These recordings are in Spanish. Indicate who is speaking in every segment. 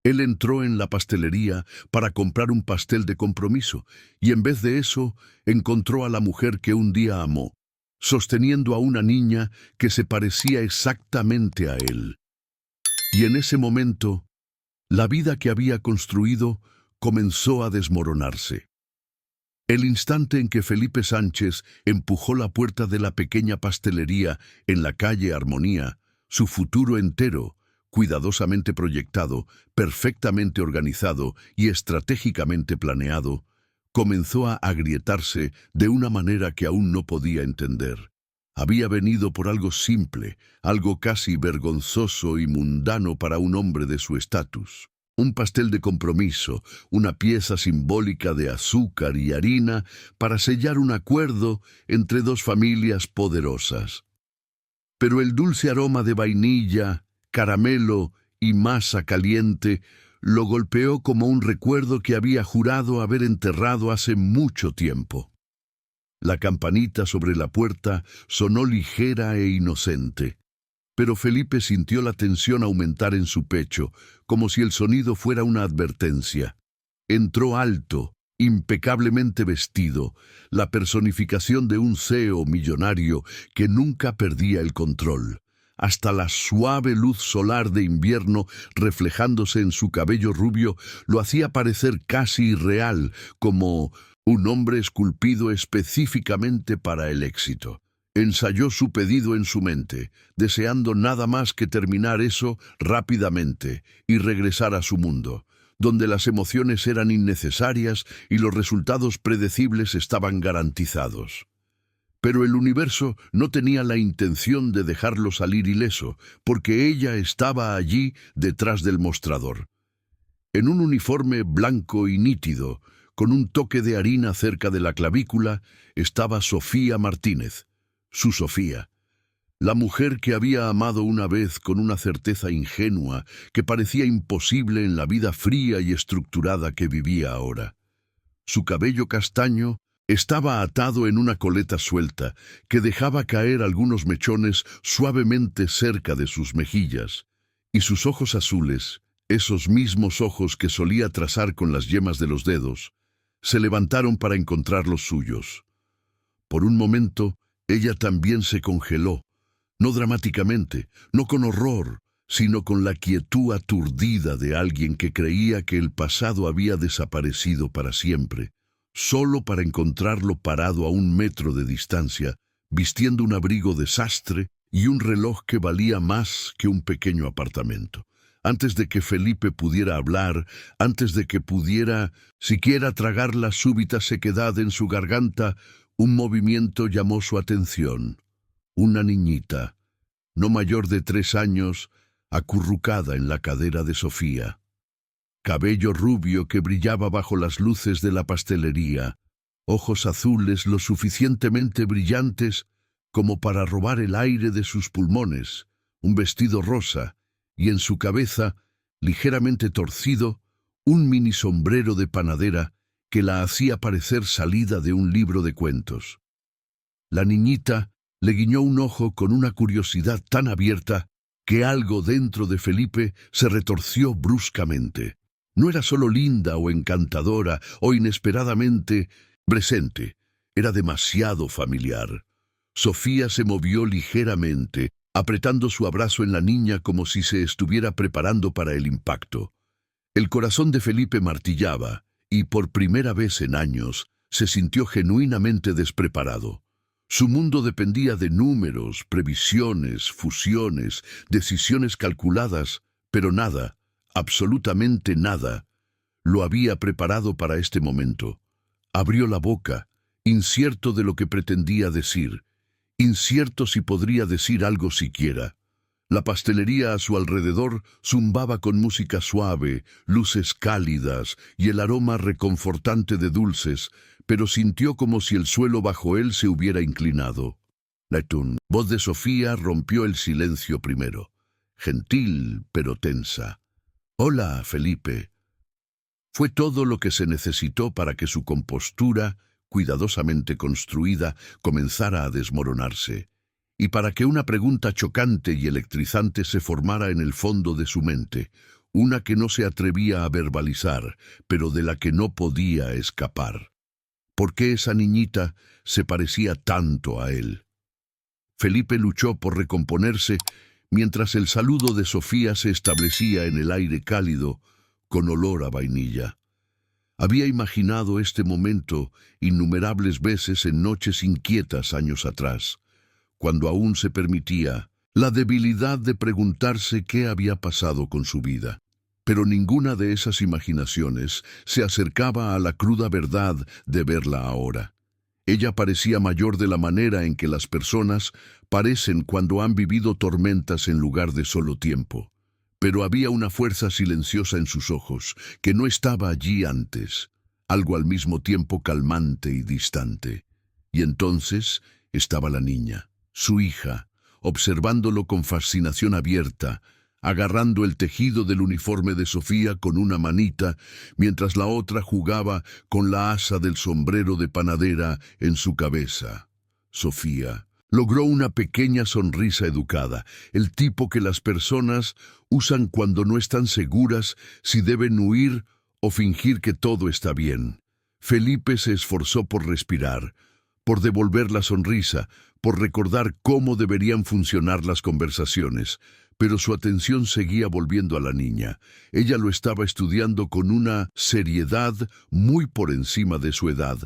Speaker 1: Él entró en la pastelería para comprar un pastel de compromiso y en vez de eso encontró a la mujer que un día amó, sosteniendo a una niña que se parecía exactamente a él. Y en ese momento, la vida que había construido comenzó a desmoronarse. El instante en que Felipe Sánchez empujó la puerta de la pequeña pastelería en la calle Armonía, su futuro entero, cuidadosamente proyectado, perfectamente organizado y estratégicamente planeado, comenzó a agrietarse de una manera que aún no podía entender. Había venido por algo simple, algo casi vergonzoso y mundano para un hombre de su estatus. Un pastel de compromiso, una pieza simbólica de azúcar y harina para sellar un acuerdo entre dos familias poderosas. Pero el dulce aroma de vainilla, caramelo y masa caliente lo golpeó como un recuerdo que había jurado haber enterrado hace mucho tiempo. La campanita sobre la puerta sonó ligera e inocente, pero Felipe sintió la tensión aumentar en su pecho, como si el sonido fuera una advertencia. Entró alto, impecablemente vestido, la personificación de un CEO millonario que nunca perdía el control. Hasta la suave luz solar de invierno reflejándose en su cabello rubio lo hacía parecer casi irreal, como un hombre esculpido específicamente para el éxito. Ensayó su pedido en su mente, deseando nada más que terminar eso rápidamente y regresar a su mundo, donde las emociones eran innecesarias y los resultados predecibles estaban garantizados. Pero el universo no tenía la intención de dejarlo salir ileso, porque ella estaba allí detrás del mostrador. En un uniforme blanco y nítido, con un toque de harina cerca de la clavícula, estaba Sofía Martínez, su Sofía, la mujer que había amado una vez con una certeza ingenua que parecía imposible en la vida fría y estructurada que vivía ahora. Su cabello castaño estaba atado en una coleta suelta que dejaba caer algunos mechones suavemente cerca de sus mejillas, y sus ojos azules, esos mismos ojos que solía trazar con las yemas de los dedos, se levantaron para encontrar los suyos. Por un momento, ella también se congeló, no dramáticamente, no con horror, sino con la quietud aturdida de alguien que creía que el pasado había desaparecido para siempre, solo para encontrarlo parado a 1 metro de distancia, vistiendo un abrigo de sastre y un reloj que valía más que un pequeño apartamento. Antes de que Felipe pudiera hablar, antes de que pudiera siquiera tragar la súbita sequedad en su garganta, un movimiento llamó su atención. Una niñita, no mayor de 3 años, acurrucada en la cadera de Sofía. Cabello rubio que brillaba bajo las luces de la pastelería, ojos azules lo suficientemente brillantes como para robar el aire de sus pulmones, un vestido rosa, y en su cabeza, ligeramente torcido, un mini sombrero de panadera que la hacía parecer salida de un libro de cuentos. La niñita le guiñó un ojo con una curiosidad tan abierta que algo dentro de Felipe se retorció bruscamente. No era solo linda o encantadora o inesperadamente presente, era demasiado familiar. Sofía se movió ligeramente, apretando su abrazo en la niña como si se estuviera preparando para el impacto. El corazón de Felipe martillaba, y por primera vez en años se sintió genuinamente despreparado. Su mundo dependía de números, previsiones, fusiones, decisiones calculadas, pero nada, absolutamente nada, lo había preparado para este momento. Abrió la boca, incierto de lo que pretendía decir, incierto si podría decir algo siquiera. La pastelería a su alrededor zumbaba con música suave, luces cálidas y el aroma reconfortante de dulces, pero sintió como si el suelo bajo él se hubiera inclinado. La voz de Sofía rompió el silencio primero, gentil pero tensa. «Hola, Felipe». Fue todo lo que se necesitó para que su compostura, cuidadosamente construida, comenzara a desmoronarse, y para que una pregunta chocante y electrizante se formara en el fondo de su mente, una que no se atrevía a verbalizar, pero de la que no podía escapar. ¿Por qué esa niñita se parecía tanto a él? Felipe luchó por recomponerse mientras el saludo de Sofía se establecía en el aire cálido con olor a vainilla. Había imaginado este momento innumerables veces en noches inquietas años atrás, cuando aún se permitía la debilidad de preguntarse qué había pasado con su vida. Pero ninguna de esas imaginaciones se acercaba a la cruda verdad de verla ahora. Ella parecía mayor de la manera en que las personas parecen cuando han vivido tormentas en lugar de solo tiempo. Pero había una fuerza silenciosa en sus ojos que no estaba allí antes, algo al mismo tiempo calmante y distante. Y entonces estaba la niña, su hija, observándolo con fascinación abierta, agarrando el tejido del uniforme de Sofía con una manita, mientras la otra jugaba con la asa del sombrero de panadera en su cabeza. Sofía logró una pequeña sonrisa educada, el tipo que las personas usan cuando no están seguras si deben huir o fingir que todo está bien. Felipe se esforzó por respirar, por devolver la sonrisa, por recordar cómo deberían funcionar las conversaciones, pero su atención seguía volviendo a la niña. Ella lo estaba estudiando con una seriedad muy por encima de su edad,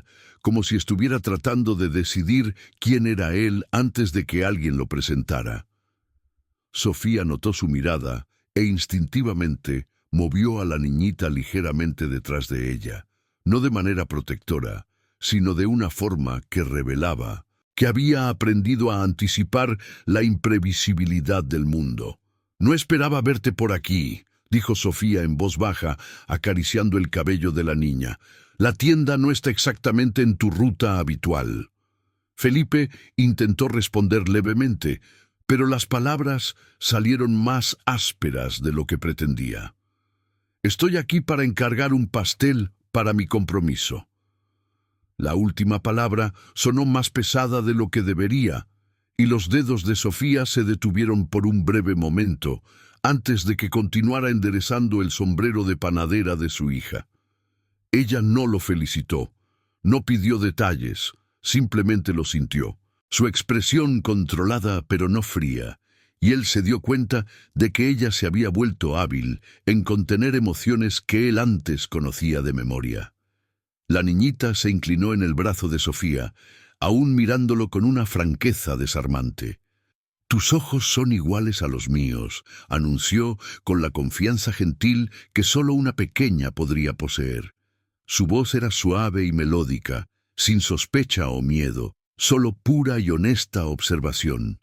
Speaker 1: como si estuviera tratando de decidir quién era él antes de que alguien lo presentara. Sofía notó su mirada e instintivamente movió a la niñita ligeramente detrás de ella, no de manera protectora, sino de una forma que revelaba que había aprendido a anticipar la imprevisibilidad del mundo. «No esperaba verte por aquí», dijo Sofía en voz baja, acariciando el cabello de la niña. «La tienda no está exactamente en tu ruta habitual». Felipe intentó responder levemente, pero las palabras salieron más ásperas de lo que pretendía. «Estoy aquí para encargar un pastel para mi compromiso». La última palabra sonó más pesada de lo que debería, y los dedos de Sofía se detuvieron por un breve momento, antes de que continuara enderezando el sombrero de panadera de su hija. Ella no lo felicitó, no pidió detalles, simplemente lo sintió, su expresión controlada pero no fría, y él se dio cuenta de que ella se había vuelto hábil en contener emociones que él antes conocía de memoria. La niñita se inclinó en el brazo de Sofía, aún mirándolo con una franqueza desarmante. «Tus ojos son iguales a los míos», anunció con la confianza gentil que solo una pequeña podría poseer. Su voz era suave y melódica, sin sospecha o miedo, solo pura y honesta observación.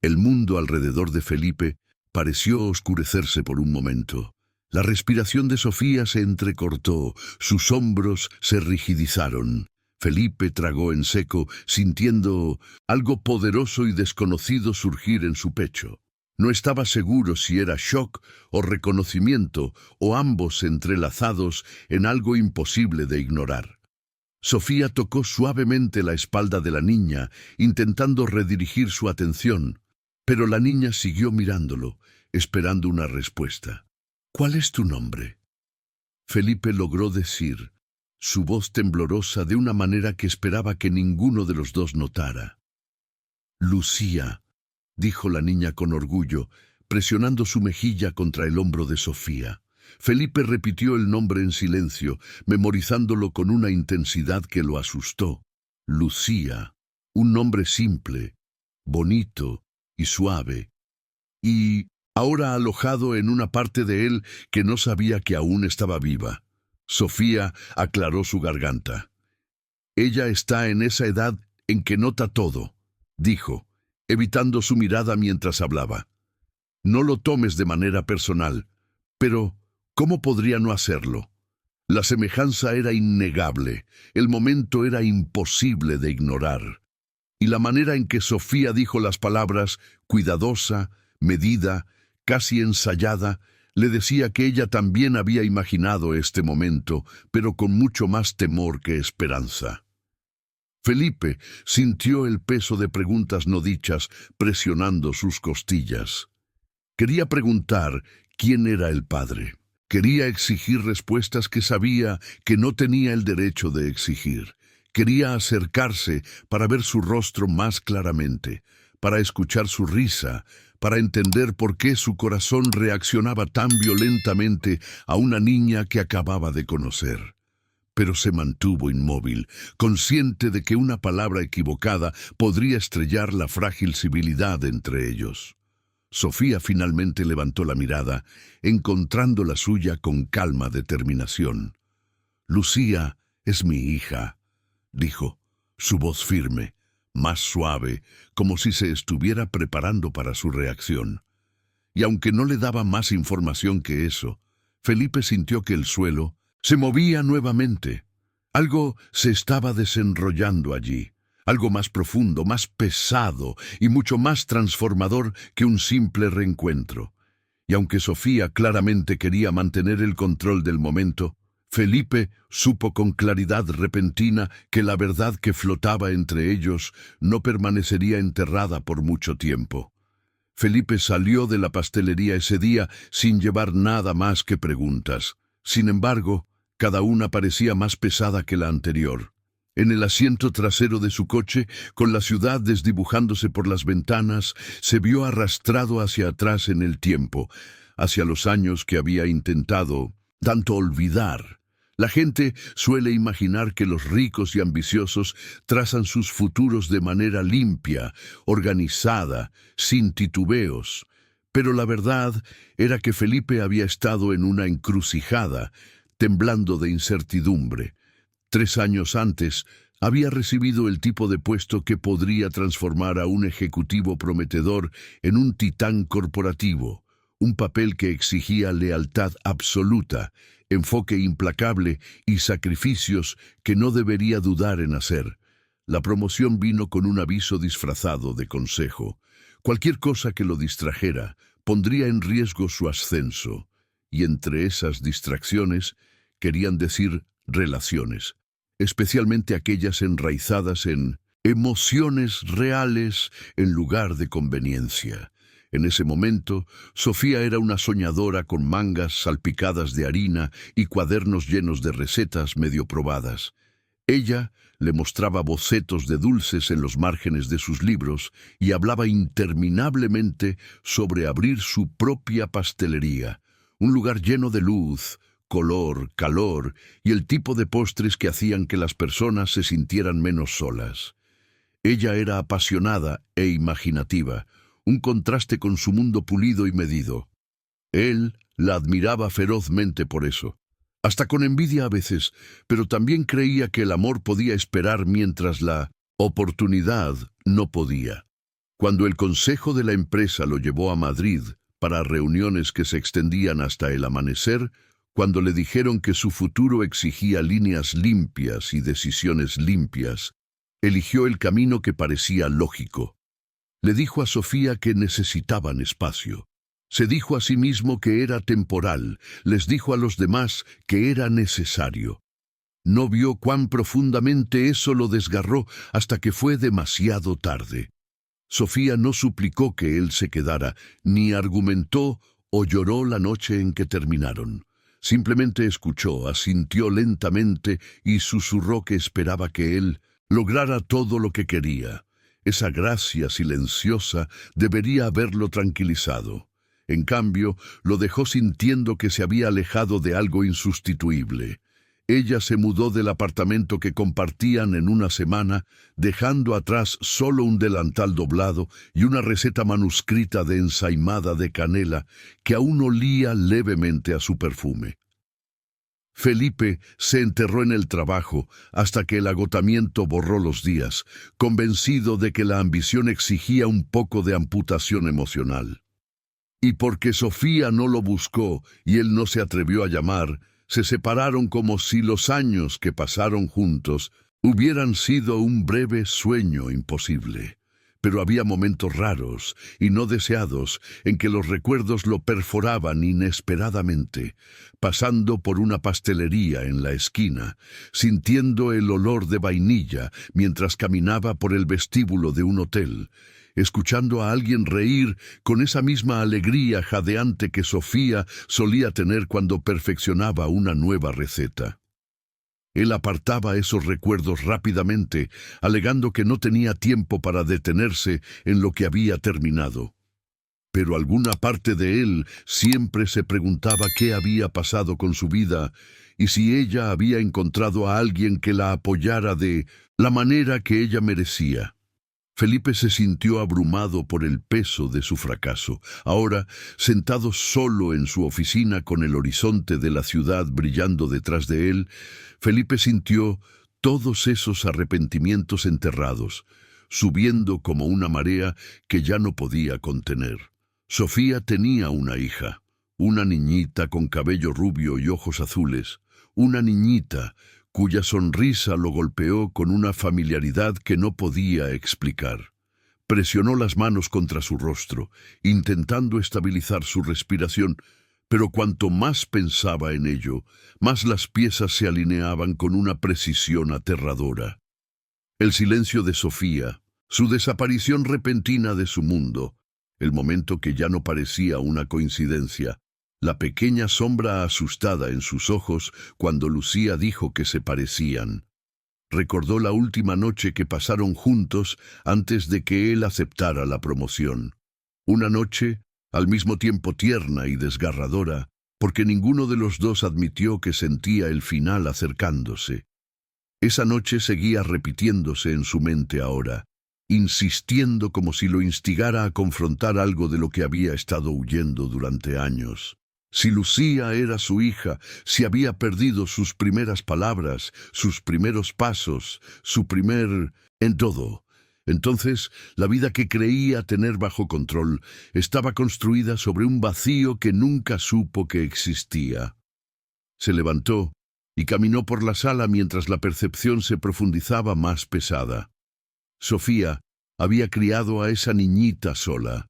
Speaker 1: El mundo alrededor de Felipe pareció oscurecerse por un momento. La respiración de Sofía se entrecortó, sus hombros se rigidizaron. Felipe tragó en seco, sintiendo algo poderoso y desconocido surgir en su pecho. No estaba seguro si era shock o reconocimiento, o ambos entrelazados en algo imposible de ignorar. Sofía tocó suavemente la espalda de la niña, intentando redirigir su atención, pero la niña siguió mirándolo, esperando una respuesta. «¿Cuál es tu nombre?», Felipe logró decir, su voz temblorosa de una manera que esperaba que ninguno de los dos notara. «Lucía», dijo la niña con orgullo, presionando su mejilla contra el hombro de Sofía. Felipe repitió el nombre en silencio, memorizándolo con una intensidad que lo asustó. Lucía, un nombre simple, bonito y suave. Y ahora alojado en una parte de él que no sabía que aún estaba viva. Sofía aclaró su garganta. «Ella está en esa edad en que nota todo», dijo, evitando su mirada mientras hablaba. «No lo tomes de manera personal, pero ¿cómo podría no hacerlo?» La semejanza era innegable, el momento era imposible de ignorar. Y la manera en que Sofía dijo las palabras, cuidadosa, medida, casi ensayada, le decía que ella también había imaginado este momento, pero con mucho más temor que esperanza. Felipe sintió el peso de preguntas no dichas presionando sus costillas. Quería preguntar quién era el padre. Quería exigir respuestas que sabía que no tenía el derecho de exigir. Quería acercarse para ver su rostro más claramente, para escuchar su risa, para entender por qué su corazón reaccionaba tan violentamente a una niña que acababa de conocer. Pero se mantuvo inmóvil, consciente de que una palabra equivocada podría estrellar la frágil civilidad entre ellos. Sofía finalmente levantó la mirada, encontrando la suya con calma determinación. «Lucía es mi hija», dijo, su voz firme, más suave, como si se estuviera preparando para su reacción. Y aunque no le daba más información que eso, Felipe sintió que el suelo se movía nuevamente. Algo se estaba desenrollando allí, algo más profundo, más pesado y mucho más transformador que un simple reencuentro. Y aunque Sofía claramente quería mantener el control del momento, Felipe supo con claridad repentina que la verdad que flotaba entre ellos no permanecería enterrada por mucho tiempo. Felipe salió de la pastelería ese día sin llevar nada más que preguntas. Sin embargo, cada una parecía más pesada que la anterior. En el asiento trasero de su coche, con la ciudad desdibujándose por las ventanas, se vio arrastrado hacia atrás en el tiempo, hacia los años que había intentado tanto olvidar. La gente suele imaginar que los ricos y ambiciosos trazan sus futuros de manera limpia, organizada, sin titubeos. Pero la verdad era que Felipe había estado en una encrucijada, temblando de incertidumbre. 3 años antes, había recibido el tipo de puesto que podría transformar a un ejecutivo prometedor en un titán corporativo, un papel que exigía lealtad absoluta, enfoque implacable y sacrificios que no debería dudar en hacer. La promoción vino con un aviso disfrazado de consejo. Cualquier cosa que lo distrajera pondría en riesgo su ascenso, y entre esas distracciones querían decir relaciones, especialmente aquellas enraizadas en emociones reales en lugar de conveniencia. En ese momento, Sofía era una soñadora con mangas salpicadas de harina y cuadernos llenos de recetas medio probadas. Ella le mostraba bocetos de dulces en los márgenes de sus libros y hablaba interminablemente sobre abrir su propia pastelería, un lugar lleno de luz, color, calor y el tipo de postres que hacían que las personas se sintieran menos solas. Ella era apasionada e imaginativa, un contraste con su mundo pulido y medido. Él la admiraba ferozmente por eso, hasta con envidia a veces, pero también creía que el amor podía esperar mientras la oportunidad no podía. Cuando el consejo de la empresa lo llevó a Madrid para reuniones que se extendían hasta el amanecer, cuando le dijeron que su futuro exigía líneas limpias y decisiones limpias, eligió el camino que parecía lógico. Le dijo a Sofía que necesitaban espacio. Se dijo a sí mismo que era temporal, les dijo a los demás que era necesario. No vio cuán profundamente eso lo desgarró hasta que fue demasiado tarde. Sofía no suplicó que él se quedara, ni argumentó o lloró la noche en que terminaron. Simplemente escuchó, asintió lentamente y susurró que esperaba que él lograra todo lo que quería. Esa gracia silenciosa debería haberlo tranquilizado. En cambio, lo dejó sintiendo que se había alejado de algo insustituible. Ella se mudó del apartamento que compartían en una semana, dejando atrás solo un delantal doblado y una receta manuscrita de ensaimada de canela que aún olía levemente a su perfume. Felipe se enterró en el trabajo hasta que el agotamiento borró los días, convencido de que la ambición exigía un poco de amputación emocional. Y porque Sofía no lo buscó y él no se atrevió a llamar, se separaron como si los años que pasaron juntos hubieran sido un breve sueño imposible. Pero había momentos raros y no deseados en que los recuerdos lo perforaban inesperadamente, pasando por una pastelería en la esquina, sintiendo el olor de vainilla mientras caminaba por el vestíbulo de un hotel, escuchando a alguien reír con esa misma alegría jadeante que Sofía solía tener cuando perfeccionaba una nueva receta. Él apartaba esos recuerdos rápidamente, alegando que no tenía tiempo para detenerse en lo que había terminado. Pero alguna parte de él siempre se preguntaba qué había pasado con su vida y si ella había encontrado a alguien que la apoyara de la manera que ella merecía. Felipe se sintió abrumado por el peso de su fracaso. Ahora, sentado solo en su oficina con el horizonte de la ciudad brillando detrás de él, Felipe sintió todos esos arrepentimientos enterrados, subiendo como una marea que ya no podía contener. Sofía tenía una hija, una niñita con cabello rubio y ojos azules, una niñita cuya sonrisa lo golpeó con una familiaridad que no podía explicar. Presionó las manos contra su rostro, intentando estabilizar su respiración, pero cuanto más pensaba en ello, más las piezas se alineaban con una precisión aterradora. El silencio de Sofía, su desaparición repentina de su mundo, el momento que ya no parecía una coincidencia, la pequeña sombra asustada en sus ojos cuando Lucía dijo que se parecían. Recordó la última noche que pasaron juntos antes de que él aceptara la promoción. Una noche, al mismo tiempo tierna y desgarradora, porque ninguno de los dos admitió que sentía el final acercándose. Esa noche seguía repitiéndose en su mente ahora, insistiendo como si lo instigara a confrontar algo de lo que había estado huyendo durante años. Si Lucía era su hija, si había perdido sus primeras palabras, sus primeros pasos, su primer en todo, entonces la vida que creía tener bajo control estaba construida sobre un vacío que nunca supo que existía. Se levantó y caminó por la sala mientras la percepción se profundizaba más pesada. Sofía había criado a esa niñita sola.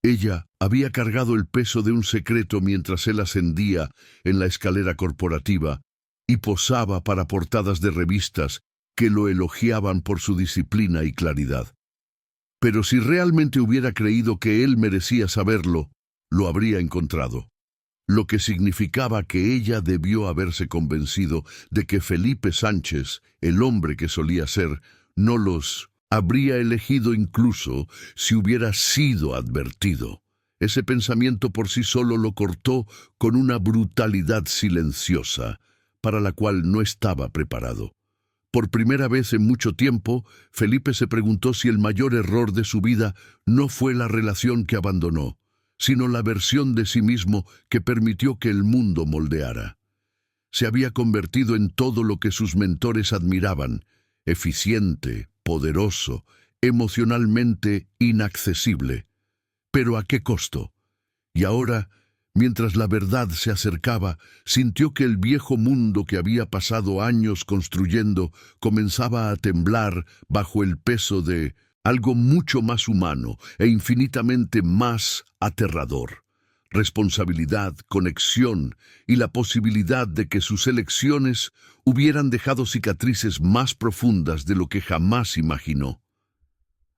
Speaker 1: Ella había cargado el peso de un secreto mientras él ascendía en la escalera corporativa y posaba para portadas de revistas que lo elogiaban por su disciplina y claridad. Pero si realmente hubiera creído que él merecía saberlo, lo habría encontrado. Lo que significaba que ella debió haberse convencido de que Felipe Sánchez, el hombre que solía ser, no los habría elegido incluso si hubiera sido advertido. Ese pensamiento por sí solo lo cortó con una brutalidad silenciosa, para la cual no estaba preparado. Por primera vez en mucho tiempo, Felipe se preguntó si el mayor error de su vida no fue la relación que abandonó, sino la versión de sí mismo que permitió que el mundo moldeara. Se había convertido en todo lo que sus mentores admiraban: eficiente, poderoso, emocionalmente inaccesible. ¿Pero a qué costo? Y ahora, mientras la verdad se acercaba, sintió que el viejo mundo que había pasado años construyendo comenzaba a temblar bajo el peso de algo mucho más humano e infinitamente más aterrador: responsabilidad, conexión y la posibilidad de que sus elecciones hubieran dejado cicatrices más profundas de lo que jamás imaginó.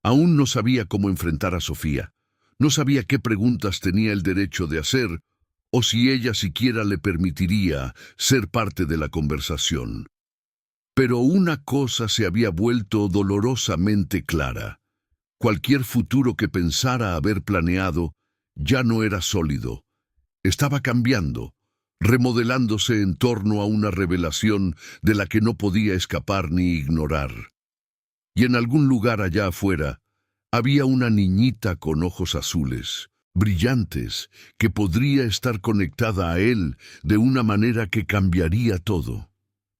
Speaker 1: Aún no sabía cómo enfrentar a Sofía. No sabía qué preguntas tenía el derecho de hacer, o si ella siquiera le permitiría ser parte de la conversación. Pero una cosa se había vuelto dolorosamente clara: cualquier futuro que pensara haber planeado ya no era sólido. Estaba cambiando, remodelándose en torno a una revelación de la que no podía escapar ni ignorar. Y en algún lugar allá afuera había una niñita con ojos azules, brillantes, que podría estar conectada a él de una manera que cambiaría todo.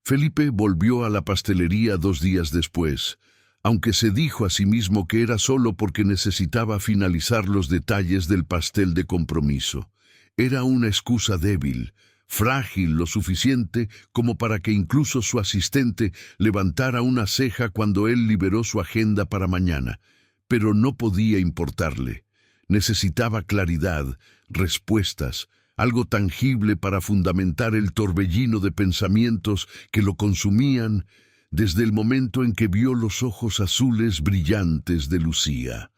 Speaker 1: Felipe volvió a la pastelería 2 días después, aunque se dijo a sí mismo que era solo porque necesitaba finalizar los detalles del pastel de compromiso. Era una excusa débil, frágil lo suficiente como para que incluso su asistente levantara una ceja cuando él liberó su agenda para mañana. Pero no podía importarle. Necesitaba claridad, respuestas, algo tangible para fundamentar el torbellino de pensamientos que lo consumían desde el momento en que vio los ojos azules brillantes de Lucía.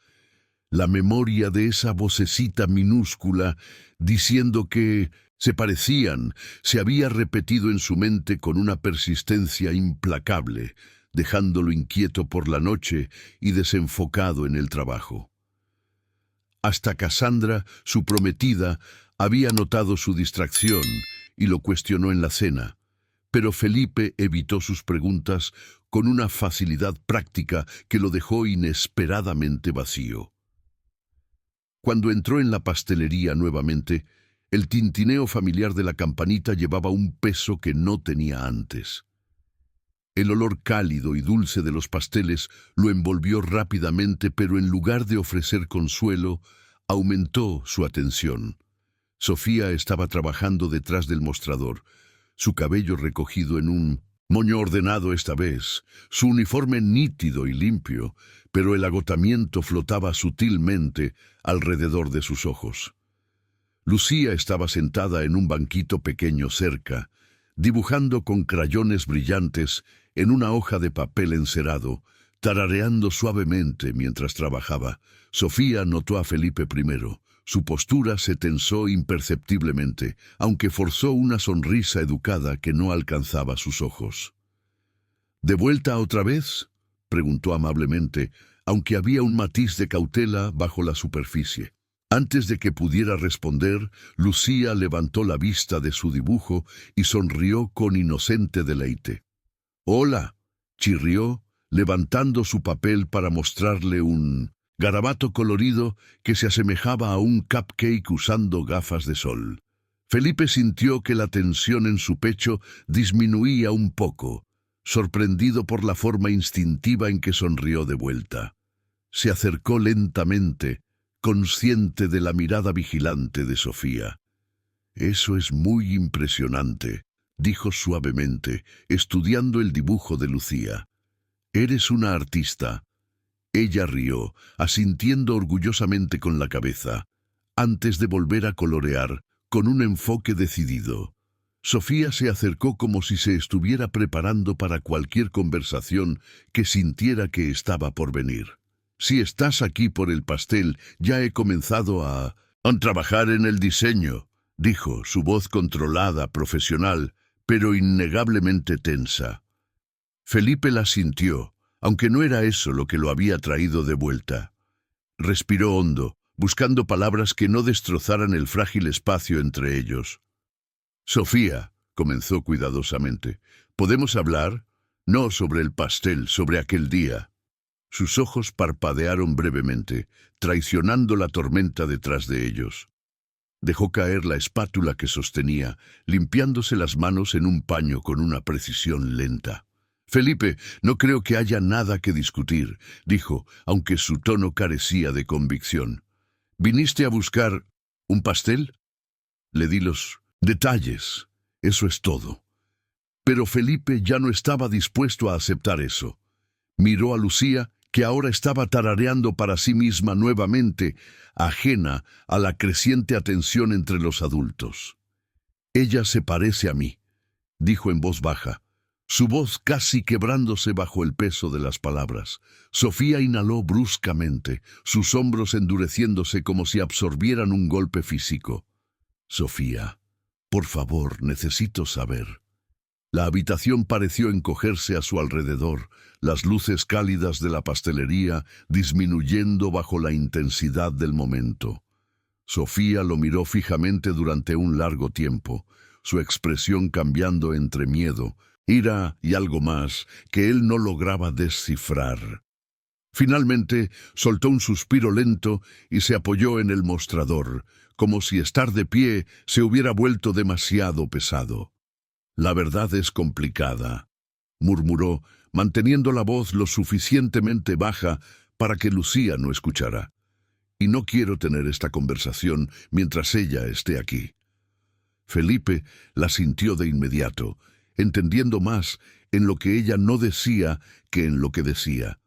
Speaker 1: La memoria de esa vocecita minúscula diciendo que se parecían se había repetido en su mente con una persistencia implacable, dejándolo inquieto por la noche y desenfocado en el trabajo. Hasta Cassandra, su prometida, había notado su distracción y lo cuestionó en la cena, pero Felipe evitó sus preguntas con una facilidad práctica que lo dejó inesperadamente vacío. Cuando entró en la pastelería nuevamente, el tintineo familiar de la campanita llevaba un peso que no tenía antes. El olor cálido y dulce de los pasteles lo envolvió rápidamente, pero en lugar de ofrecer consuelo, aumentó su atención. Sofía estaba trabajando detrás del mostrador, su cabello recogido en un moño ordenado esta vez, su uniforme nítido y limpio, pero el agotamiento flotaba sutilmente alrededor de sus ojos. Lucía estaba sentada en un banquito pequeño cerca, dibujando con crayones brillantes en una hoja de papel encerado, tarareando suavemente mientras trabajaba. Sofía notó a Felipe primero. Su postura se tensó imperceptiblemente, aunque forzó una sonrisa educada que no alcanzaba sus ojos. ¿De vuelta otra vez?, preguntó amablemente, aunque había un matiz de cautela bajo la superficie. Antes de que pudiera responder, Lucía levantó la vista de su dibujo y sonrió con inocente deleite. «Hola», chirrió, levantando su papel para mostrarle un garabato colorido que se asemejaba a un cupcake usando gafas de sol. Felipe sintió que la tensión en su pecho disminuía un poco, sorprendido por la forma instintiva en que sonrió de vuelta. Se acercó lentamente, consciente de la mirada vigilante de Sofía. «Eso es muy impresionante», dijo suavemente, estudiando el dibujo de Lucía. «Eres una artista». Ella rió, asintiendo orgullosamente con la cabeza, antes de volver a colorear, con un enfoque decidido. Sofía se acercó como si se estuviera preparando para cualquier conversación que sintiera que estaba por venir. «Si estás aquí por el pastel, ya he comenzado a trabajar en el diseño», dijo, su voz controlada, profesional, pero innegablemente tensa. Felipe la sintió, aunque no era eso lo que lo había traído de vuelta. Respiró hondo, buscando palabras que no destrozaran el frágil espacio entre ellos. «Sofía», comenzó cuidadosamente, «¿podemos hablar? No sobre el pastel, sobre aquel día». Sus ojos parpadearon brevemente, traicionando la tormenta detrás de ellos. Dejó caer la espátula que sostenía, limpiándose las manos en un paño con una precisión lenta. «Felipe, no creo que haya nada que discutir», dijo, aunque su tono carecía de convicción. «¿Viniste a buscar un pastel?» Le di los detalles. Eso es todo. Pero Felipe ya no estaba dispuesto a aceptar eso. Miró a Lucía, que ahora estaba tarareando para sí misma nuevamente, ajena a la creciente atención entre los adultos. «Ella se parece a mí», dijo en voz baja, su voz casi quebrándose bajo el peso de las palabras. Sofía inhaló bruscamente, sus hombros endureciéndose como si absorbieran un golpe físico. «Sofía, por favor, necesito saber». La habitación pareció encogerse a su alrededor, las luces cálidas de la pastelería disminuyendo bajo la intensidad del momento. Sofía lo miró fijamente durante un largo tiempo, su expresión cambiando entre miedo, ira y algo más que él no lograba descifrar. Finalmente soltó un suspiro lento y se apoyó en el mostrador, como si estar de pie se hubiera vuelto demasiado pesado. «La verdad es complicada», murmuró, manteniendo la voz lo suficientemente baja para que Lucía no escuchara. «Y no quiero tener esta conversación mientras ella esté aquí». Felipe la sintió de inmediato, entendiendo más en lo que ella no decía que en lo que decía.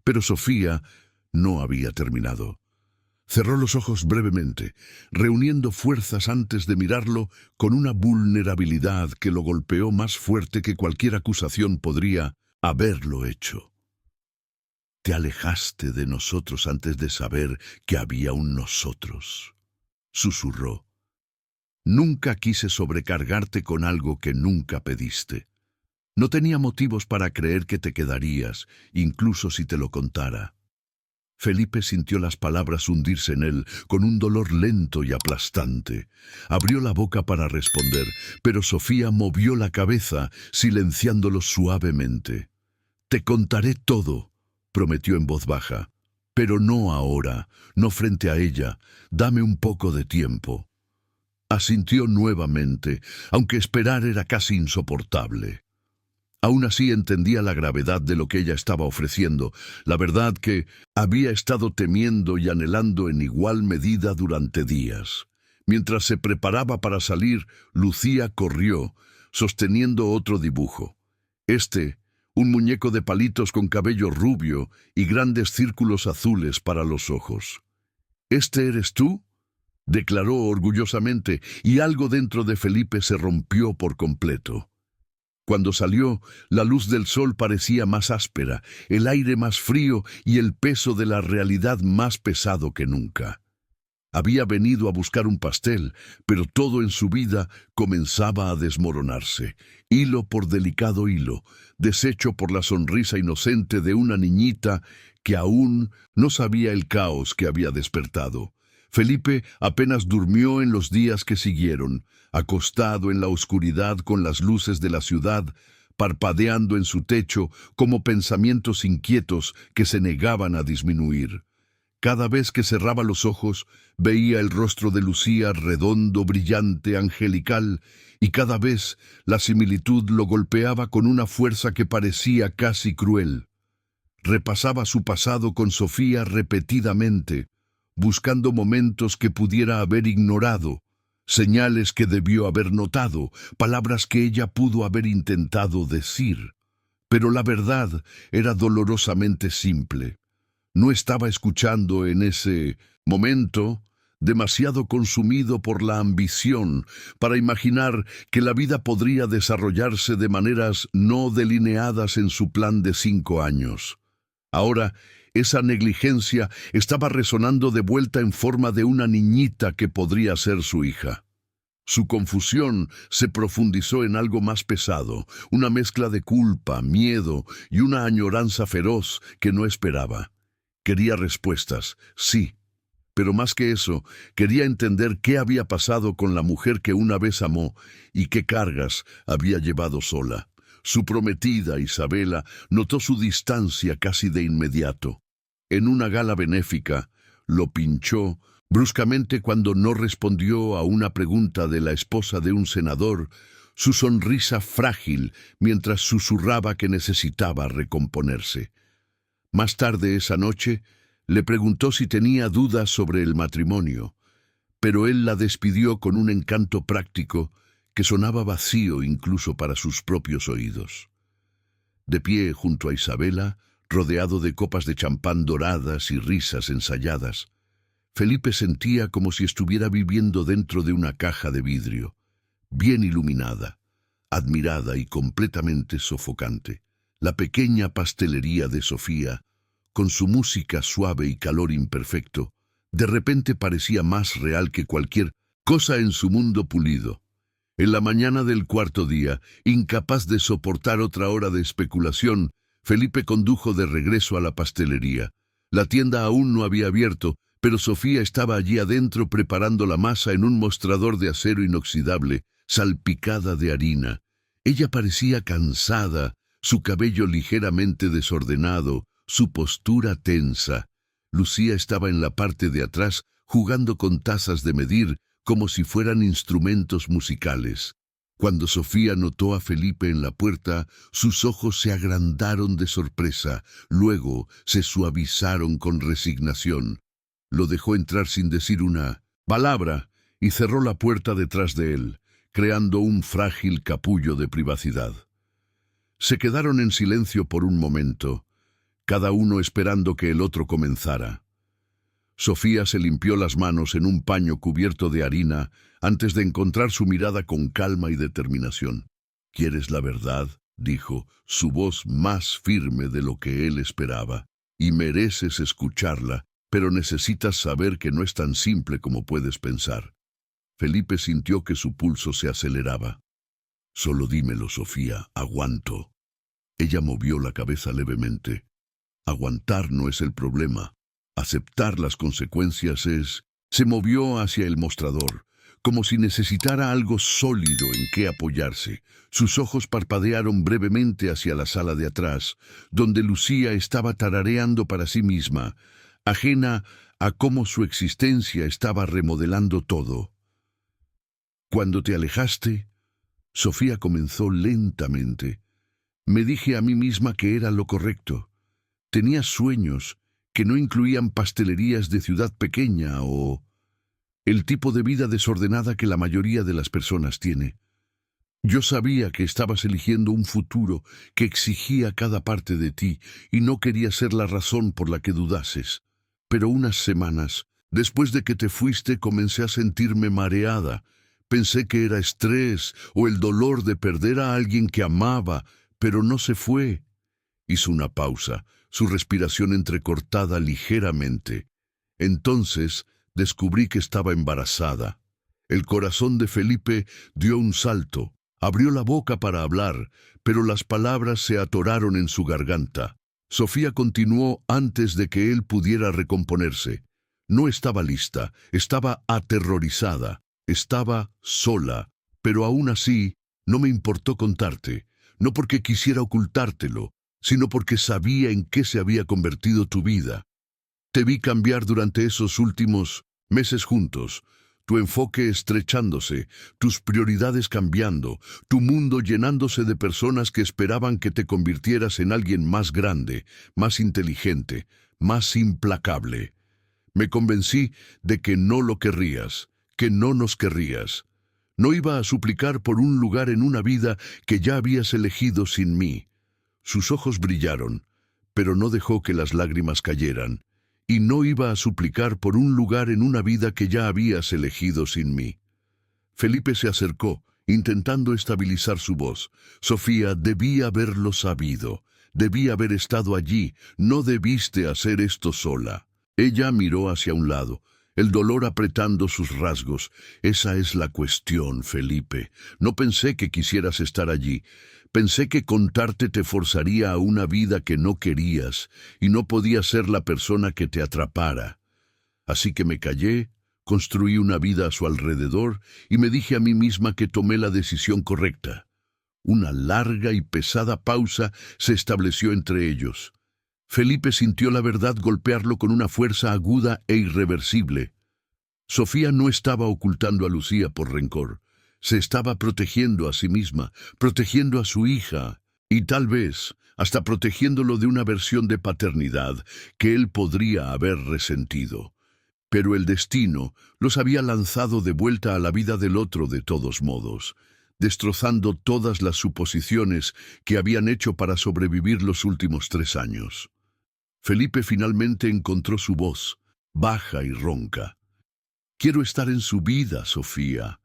Speaker 1: Pero Sofía no había terminado. Cerró los ojos brevemente, reuniendo fuerzas antes de mirarlo con una vulnerabilidad que lo golpeó más fuerte que cualquier acusación podría haberlo hecho. Te alejaste de nosotros antes de saber que había un nosotros, susurró. Nunca quise sobrecargarte con algo que nunca pediste. No tenía motivos para creer que te quedarías, incluso si te lo contara. Felipe sintió las palabras hundirse en él con un dolor lento y aplastante. Abrió la boca para responder, pero Sofía movió la cabeza, silenciándolo suavemente. Te contaré todo, prometió en voz baja. Pero no ahora, no frente a ella. Dame un poco de tiempo. Asintió nuevamente, aunque esperar era casi insoportable. Aún así entendía la gravedad de lo que ella estaba ofreciendo, la verdad que había estado temiendo y anhelando en igual medida durante días. Mientras se preparaba para salir, Lucía corrió, sosteniendo otro dibujo. Un muñeco de palitos con cabello rubio y grandes círculos azules para los ojos. ¿Este eres tú?, declaró orgullosamente, y algo dentro de Felipe se rompió por completo. Cuando salió, la luz del sol parecía más áspera, el aire más frío y el peso de la realidad más pesado que nunca. Había venido a buscar un pastel, pero todo en su vida comenzaba a desmoronarse, hilo por delicado hilo, deshecho por la sonrisa inocente de una niñita que aún no sabía el caos que había despertado. Felipe apenas durmió en los días que siguieron, acostado en la oscuridad con las luces de la ciudad, parpadeando en su techo como pensamientos inquietos que se negaban a disminuir. Cada vez que cerraba los ojos, veía el rostro de Lucía redondo, brillante, angelical, y cada vez la similitud lo golpeaba con una fuerza que parecía casi cruel. Repasaba su pasado con Sofía repetidamente, buscando momentos que pudiera haber ignorado, señales que debió haber notado, palabras que ella pudo haber intentado decir. Pero la verdad era dolorosamente simple. No estaba escuchando en ese momento, demasiado consumido por la ambición para imaginar que la vida podría desarrollarse de maneras no delineadas en su plan de 5 años. Ahora, esa negligencia estaba resonando de vuelta en forma de una niñita que podría ser su hija. Su confusión se profundizó en algo más pesado, una mezcla de culpa, miedo y una añoranza feroz que no esperaba. Quería respuestas, sí, pero más que eso, quería entender qué había pasado con la mujer que una vez amó y qué cargas había llevado sola. Su prometida, Isabela, notó su distancia casi de inmediato. En una gala benéfica, lo pinchó bruscamente cuando no respondió a una pregunta de la esposa de un senador, su sonrisa frágil mientras susurraba que necesitaba recomponerse. Más tarde esa noche, le preguntó si tenía dudas sobre el matrimonio, pero él la despidió con un encanto práctico que sonaba vacío incluso para sus propios oídos. De pie junto a Isabela, rodeado de copas de champán doradas y risas ensayadas, Felipe sentía como si estuviera viviendo dentro de una caja de vidrio, bien iluminada, admirada y completamente sofocante. La pequeña pastelería de Sofía, con su música suave y calor imperfecto, de repente parecía más real que cualquier cosa en su mundo pulido. En la mañana del 4.º día, incapaz de soportar otra hora de especulación, Felipe condujo de regreso a la pastelería. La tienda aún no había abierto, pero Sofía estaba allí adentro preparando la masa en un mostrador de acero inoxidable, salpicada de harina. Ella parecía cansada, su cabello ligeramente desordenado, su postura tensa. Lucía estaba en la parte de atrás, jugando con tazas de medir, como si fueran instrumentos musicales. Cuando Sofía notó a Felipe en la puerta, sus ojos se agrandaron de sorpresa, luego se suavizaron con resignación. Lo dejó entrar sin decir una palabra y cerró la puerta detrás de él, creando un frágil capullo de privacidad. Se quedaron en silencio por un momento, cada uno esperando que el otro comenzara. Sofía se limpió las manos en un paño cubierto de harina antes de encontrar su mirada con calma y determinación. «¿Quieres la verdad?», dijo, su voz más firme de lo que él esperaba. y mereces escucharla, pero necesitas saber que no es tan simple como puedes pensar. Felipe sintió que su pulso se aceleraba. Solo dímelo, Sofía, aguanto. Ella movió la cabeza levemente. Aguantar no es el problema. Aceptar las consecuencias es... Se movió hacia el mostrador, como si necesitara algo sólido en que apoyarse. Sus ojos parpadearon brevemente hacia la sala de atrás, donde Lucía estaba tarareando para sí misma, ajena a cómo su existencia estaba remodelando todo. Cuando te alejaste, Sofía comenzó lentamente. Me dije a mí misma que era lo correcto. Tenía sueños que no incluían pastelerías de ciudad pequeña o el tipo de vida desordenada que la mayoría de las personas tiene. Yo sabía que estabas eligiendo un futuro que exigía cada parte de ti y no quería ser la razón por la que dudases. Pero unas semanas después de que te fuiste comencé a sentirme mareada. Pensé que era estrés o el dolor de perder a alguien que amaba, pero no se fue. Hizo una pausa, su respiración entrecortada ligeramente. Entonces descubrí que estaba embarazada. El corazón de Felipe dio un salto. Abrió la boca para hablar, pero las palabras se atoraron en su garganta. Sofía continuó antes de que él pudiera recomponerse. No estaba lista, estaba aterrorizada, estaba sola, pero aún así no me importó contarte, no porque quisiera ocultártelo, sino porque sabía en qué se había convertido tu vida. Te vi cambiar durante esos últimos meses juntos, tu enfoque estrechándose, tus prioridades cambiando, tu mundo llenándose de personas que esperaban que te convirtieras en alguien más grande, más inteligente, más implacable. Me convencí de que no lo querrías, que no nos querrías. No iba a suplicar por un lugar en una vida que ya habías elegido sin mí. Sus ojos brillaron, pero no dejó que las lágrimas cayeran. Y no iba a suplicar por un lugar en una vida que ya habías elegido sin mí. Felipe se acercó, intentando estabilizar su voz. Sofía, debí haberlo sabido. Debí haber estado allí. No debiste hacer esto sola. Ella miró hacia un lado, el dolor apretando sus rasgos. Esa es la cuestión, Felipe. No pensé que quisieras estar allí. Pensé que contarte te forzaría a una vida que no querías y no podía ser la persona que te atrapara. Así que me callé, construí una vida a su alrededor y me dije a mí misma que tomé la decisión correcta. Una larga y pesada pausa se estableció entre ellos. Felipe sintió la verdad golpearlo con una fuerza aguda e irreversible. Sofía no estaba ocultando a Lucía por rencor. Se estaba protegiendo a sí misma, protegiendo a su hija, y tal vez hasta protegiéndolo de una versión de paternidad que él podría haber resentido. Pero el destino los había lanzado de vuelta a la vida del otro de todos modos, destrozando todas las suposiciones que habían hecho para sobrevivir los últimos 3 años. Felipe finalmente encontró su voz, baja y ronca. Quiero estar en su vida, Sofía.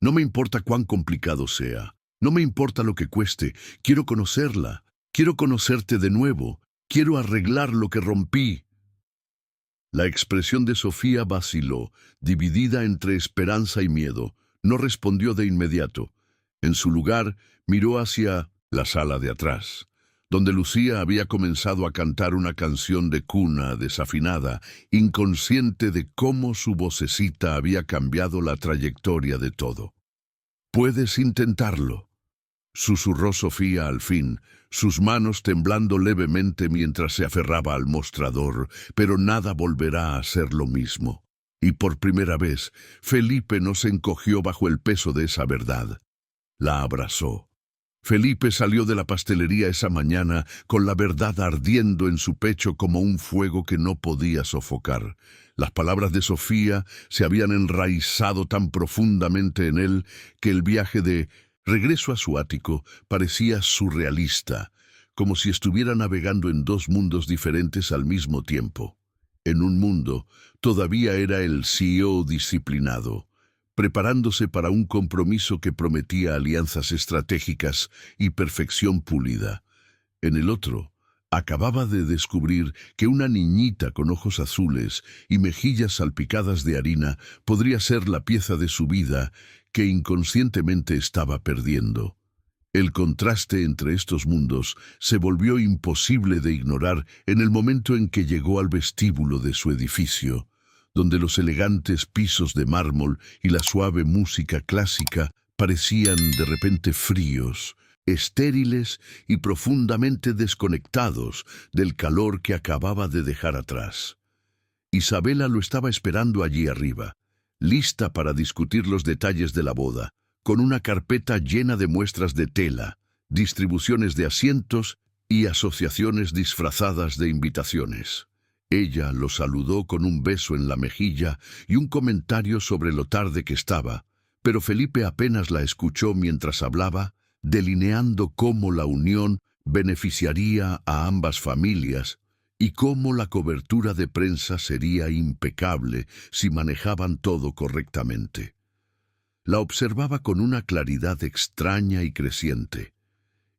Speaker 1: No me importa cuán complicado sea. No me importa lo que cueste. Quiero conocerla. Quiero conocerte de nuevo. Quiero arreglar lo que rompí. La expresión de Sofía vaciló, dividida entre esperanza y miedo. No respondió de inmediato. En su lugar, miró hacia la sala de atrás, donde Lucía había comenzado a cantar una canción de cuna desafinada, inconsciente de cómo su vocecita había cambiado la trayectoria de todo. «Puedes intentarlo», susurró Sofía al fin, sus manos temblando levemente mientras se aferraba al mostrador, pero nada volverá a ser lo mismo. Y por primera vez, Felipe no se encogió bajo el peso de esa verdad. La abrazó. Felipe salió de la pastelería esa mañana con la verdad ardiendo en su pecho como un fuego que no podía sofocar. Las palabras de Sofía se habían enraizado tan profundamente en él que el viaje de regreso a su ático parecía surrealista, como si estuviera navegando en 2 mundos diferentes al mismo tiempo. En un mundo, todavía era el CEO disciplinado, preparándose para un compromiso que prometía alianzas estratégicas y perfección pulida. En el otro, Acababa de descubrir que una niñita con ojos azules y mejillas salpicadas de harina podría ser la pieza de su vida que inconscientemente estaba perdiendo. El contraste entre estos mundos se volvió imposible de ignorar en el momento en que llegó al vestíbulo de su edificio, donde los elegantes pisos de mármol y la suave música clásica parecían de repente fríos, estériles y profundamente desconectados del calor que acababa de dejar atrás. Isabela lo estaba esperando allí arriba, lista para discutir los detalles de la boda, con una carpeta llena de muestras de tela, distribuciones de asientos y asociaciones disfrazadas de invitaciones. Ella lo saludó con un beso en la mejilla y un comentario sobre lo tarde que estaba, pero Felipe apenas la escuchó mientras hablaba, delineando cómo la unión beneficiaría a ambas familias y cómo la cobertura de prensa sería impecable si manejaban todo correctamente. La observaba con una claridad extraña y creciente.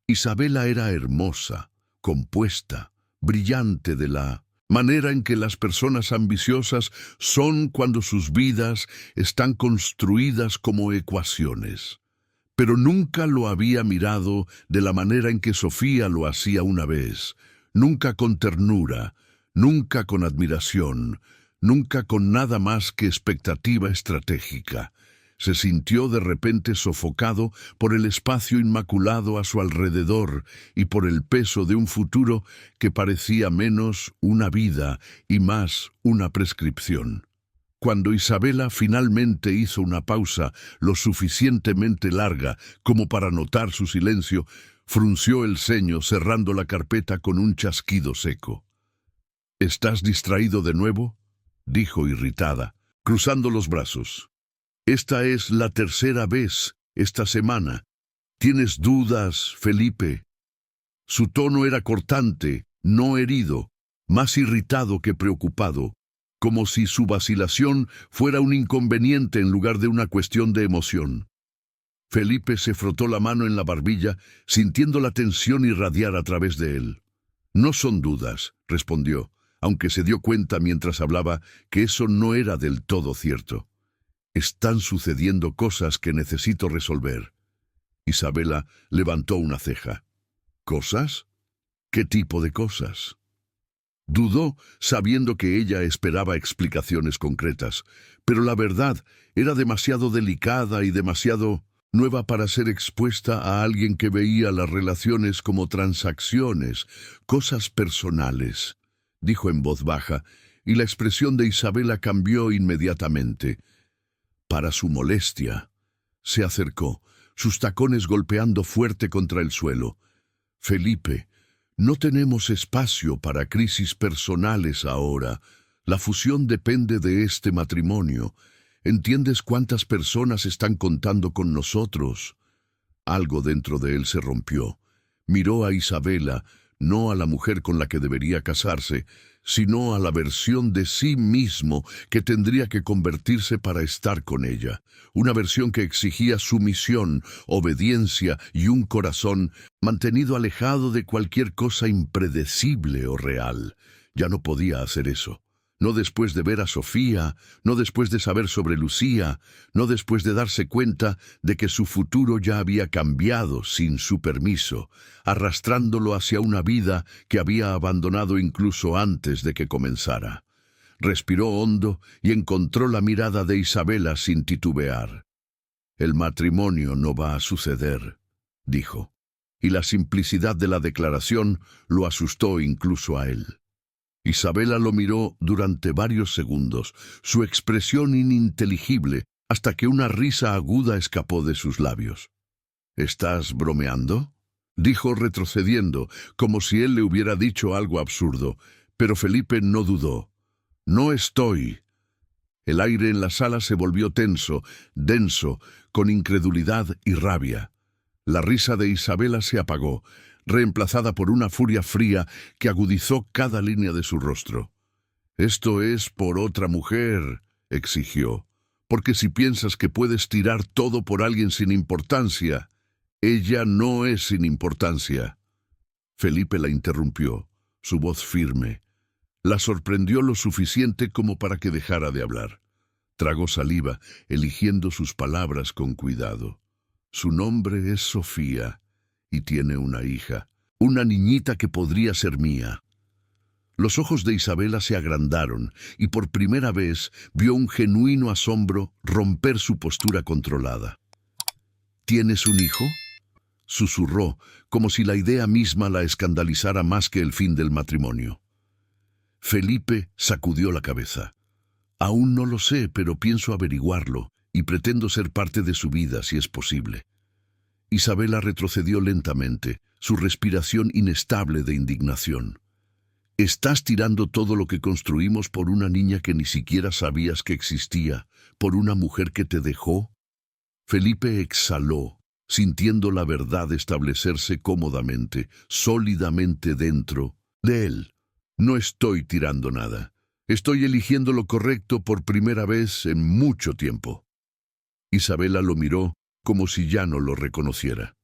Speaker 1: Isabela era hermosa, compuesta, brillante de la manera en que las personas ambiciosas son cuando sus vidas están construidas como ecuaciones. Pero nunca lo había mirado de la manera en que Sofía lo hacía una vez, nunca con ternura, nunca con admiración, nunca con nada más que expectativa estratégica. Se sintió de repente sofocado por el espacio inmaculado a su alrededor y por el peso de un futuro que parecía menos una vida y más una prescripción. Cuando Isabela finalmente hizo una pausa lo suficientemente larga como para notar su silencio, frunció el ceño cerrando la carpeta con un chasquido seco. —¿Estás distraído de nuevo? —dijo irritada, cruzando los brazos. Esta es la tercera vez esta semana. ¿Tienes dudas, Felipe? Su tono era cortante, no herido, más irritado que preocupado, como si su vacilación fuera un inconveniente en lugar de una cuestión de emoción. Felipe se frotó la mano en la barbilla, sintiendo la tensión irradiar a través de él. No son dudas, respondió, aunque se dio cuenta mientras hablaba que eso no era del todo cierto. Están sucediendo cosas que necesito resolver. Isabela levantó una ceja. ¿Cosas? ¿Qué tipo de cosas? Dudó, sabiendo que ella esperaba explicaciones concretas, pero la verdad era demasiado delicada y demasiado nueva para ser expuesta a alguien que veía las relaciones como transacciones, cosas personales, dijo en voz baja, y la expresión de Isabela cambió inmediatamente. Para su molestia, se acercó, sus tacones golpeando fuerte contra el suelo. Felipe, no tenemos espacio para crisis personales ahora. La fusión depende de este matrimonio. ¿Entiendes cuántas personas están contando con nosotros? Algo dentro de él se rompió. Miró a Isabela, no a la mujer con la que debería casarse, sino a la versión de sí mismo que tendría que convertirse para estar con ella. Una versión que exigía sumisión, obediencia y un corazón mantenido alejado de cualquier cosa impredecible o real. Ya no podía hacer eso. No después de ver a Sofía, no después de saber sobre Lucía, no después de darse cuenta de que su futuro ya había cambiado sin su permiso, arrastrándolo hacia una vida que había abandonado incluso antes de que comenzara. Respiró hondo y encontró la mirada de Isabela sin titubear. «El matrimonio no va a suceder», dijo, y la simplicidad de la declaración lo asustó incluso a él. Isabela lo miró durante varios segundos, su expresión ininteligible, hasta que una risa aguda escapó de sus labios. «¿Estás bromeando?», dijo retrocediendo, como si él le hubiera dicho algo absurdo, pero Felipe no dudó. «No estoy». El aire en la sala se volvió tenso, denso, con incredulidad y rabia. La risa de Isabela se apagó, reemplazada por una furia fría que agudizó cada línea de su rostro. «Esto es por otra mujer», exigió, «porque si piensas que puedes tirar todo por alguien sin importancia, ella no es sin importancia». Felipe la interrumpió. su voz firme, la sorprendió lo suficiente como para que dejara de hablar. Tragó saliva, eligiendo sus palabras con cuidado. Su nombre es Sofía, y tiene una hija, una niñita que podría ser mía. Los ojos de Isabela se agrandaron, y por primera vez vio un genuino asombro romper su postura controlada. ¿Tienes un hijo?, susurró, como si la idea misma la escandalizara más que el fin del matrimonio. Felipe sacudió la cabeza. Aún no lo sé, pero pienso averiguarlo, y pretendo ser parte de su vida si es posible. Isabela retrocedió lentamente, su respiración inestable de indignación. Estás tirando todo lo que construimos por una niña que ni siquiera sabías que existía, por una mujer que te dejó. Felipe exhaló, sintiendo la verdad establecerse cómodamente, sólidamente dentro de él. No estoy tirando nada. Estoy eligiendo lo correcto por primera vez en mucho tiempo. Isabela lo miró como si ya no lo reconociera.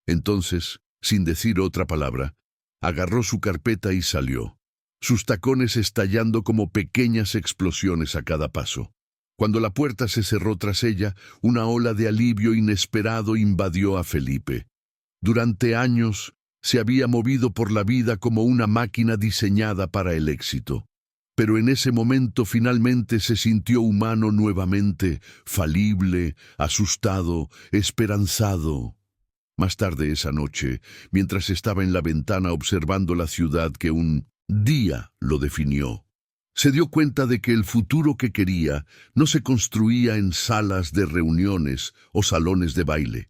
Speaker 1: Entonces, sin decir otra palabra, agarró su carpeta y salió, sus tacones estallando como pequeñas explosiones a cada paso. Cuando la puerta se cerró tras ella, una ola de alivio inesperado invadió a Felipe. Durante años, se había movido por la vida como una máquina diseñada para el éxito. Pero en ese momento finalmente se sintió humano nuevamente, falible, asustado, esperanzado. Más tarde esa noche, mientras estaba en la ventana observando la ciudad que un día lo definió, se dio cuenta de que el futuro que quería no se construía en salas de reuniones o salones de baile.